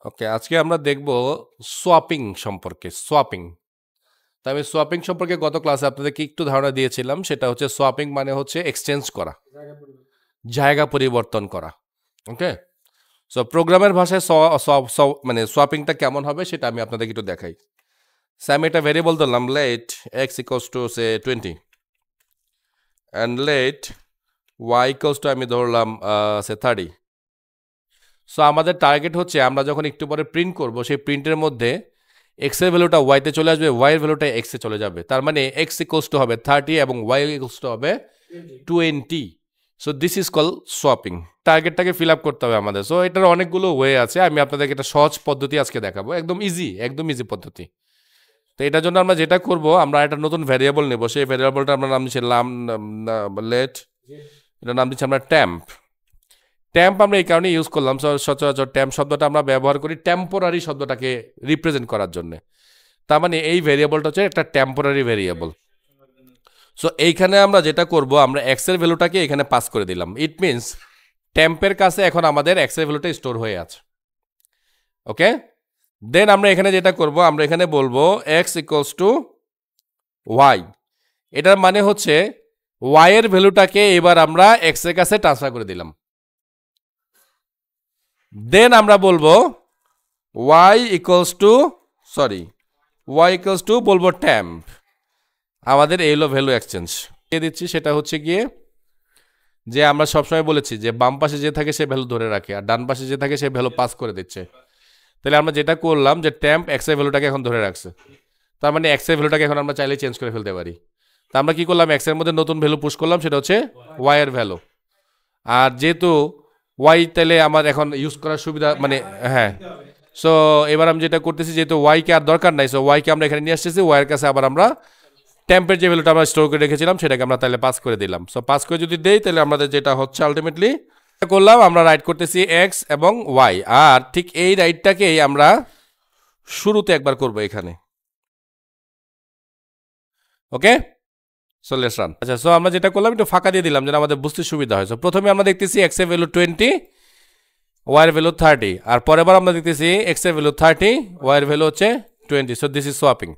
ওকে, আজকে আমরা দেখব সোয়াপিং সম্পর্কে। সোয়াপিং, তাই আমি সোয়াপিং সম্পর্কে গত ক্লাসে আপনাদেরকে একটু ধারণা দিয়েছিলাম। সেটা হচ্ছে সোয়াপিং মানে হচ্ছে এক্সচেঞ্জ করা, জায়গা পরিবর্তন করা। ওকে, সো প্রোগ্রামের ভাষায় মানে সোয়াপিংটা কেমন হবে সেটা আমি আপনাদেরকে একটু দেখাই। সো আমি একটা ভেরিয়েবল ধরলাম, let x equals to say 20 and let y equals to আমি ধরলাম সে 30। সো আমাদের টার্গেট হচ্ছে আমরা যখন একটু পরে প্রিন্ট করব, সেই প্রিন্টের মধ্যে এক্স এর ভ্যালুটা ওয়াইতে চলে আসবে, ওয়াই এর ভ্যালুটা এক্সে চলে যাবে। তার মানে এক্স ইকুয়ালস টু হবে 30 এবং ওয়াই ইকুয়ালস টু হবে 20। So this is called swapping. টার্গেটটাকে ফিল আপ করতে হবে আমাদের। সো এটার অনেকগুলো ওয়ে আছে, আমি আপনাদেরকে একটা সহজ পদ্ধতি আজকে দেখাবো, একদম ইজি পদ্ধতি। তো এটার জন্য আমরা যেটা করব, আমরা একটা নতুন ভ্যারিয়েবল নেব। সেই ভ্যারিয়েবলটা আমরা নাম দিচ্ছিলাম লেট, এটার নাম দিচ্ছি আমরা ট্যাম্প। ট্যাম্প আমরা এই কারণে ইউজ করলাম, সচরাচর ট্যাম্প শব্দটা আমরা ব্যবহার করি টেম্পোরারি শব্দটাকে রিপ্রেজেন্ট করার জন্য। তার মানে এই ভেরিয়েবলটা হচ্ছে একটা টেম্পোরারি ভেরিয়েবল। সো এইখানে আমরা যেটা করব, আমরা এক্স এর ভ্যালুটাকে এখানে পাস করে দিলাম। ইট মিনস ট্যাম্পের কাছে এখন আমাদের এক্স এর ভ্যালুটা স্টোর হয়ে আছে। ওকে, দেন আমরা এখানে যেটা করব, আমরা এখানে বলবো এক্স ইকুয়ালস টু ওয়াই। এটার মানে হচ্ছে ওয়াই এর ভ্যালুটাকে এবার আমরা এক্স এর কাছে ট্রান্সফার করে দিলাম। দেন আমরা বলবো y ইকুয়ালস টু বলবো ট্যাম্প। আমাদের এই হলো ভ্যালু এক্সচেঞ্জ দিচ্ছি। সেটা হচ্ছে গিয়ে যে আমরা সবসময় বলেছি যে বাম পাশে যে থাকে সে ভ্যালু ধরে রাখে, আর ডান পাশে যে থাকে সে ভ্যালু পাস করে দিচ্ছে। তাহলে আমরা যেটা করলাম যে ট্যাম্প এক্স এর ভ্যালুটাকে এখন ধরে রাখছে। তার মানে এক্স এর ভ্যালুটাকে এখন আমরা চাইলে চেঞ্জ করে ফেলতে পারি। তা আমরা কি করলাম, এক্স এর মধ্যে নতুন ভ্যালু পুশ করলাম, সেটা হচ্ছে ওয়াই এর ভ্যালু। আর যেহেতু ওয়াই, তাহলে আমার এখন ইউজ করার সুবিধা, মানে হ্যাঁ। সো এবার আমি যেটা করতেছি, যেহেতু ওয়াইকে আর দরকার নাই, সো ওয়াইকে আমরা এখানে নিয়ে আসতেছি। ওয়াইয়ের কাছে আবার আমরা ট্যাম্পের যে ভ্যালুটা আমরা স্টোর করে রেখেছিলাম সেটাকে আমরা তাহলে পাস করে দিলাম। সো পাস করে যদি দেই, তাহলে আমাদের যেটা হচ্ছে আলটিমেটলি করলাম, আমরা রাইট করতেছি এক্স এবং ওয়াই। আর ঠিক এই রাইটটাকেই আমরা শুরুতে একবার করব এখানে। ওকে, সো লেটস রান। আচ্ছা, সো আমরা যেটা করলাম একটু ফাঁকা দিয়ে দিলাম যেন আমাদের বুঝতে সুবিধা হয়। সো প্রথমে আমরা দেখতেছি এক্স এর ভ্যালু 20, ওয়াই এর ভ্যালু 30, আর পরের বার আমরা দেখতেছি এক্স এর ভ্যালু 30, ওয়াই এর ভ্যালু হচ্ছে 20। So this is swapping.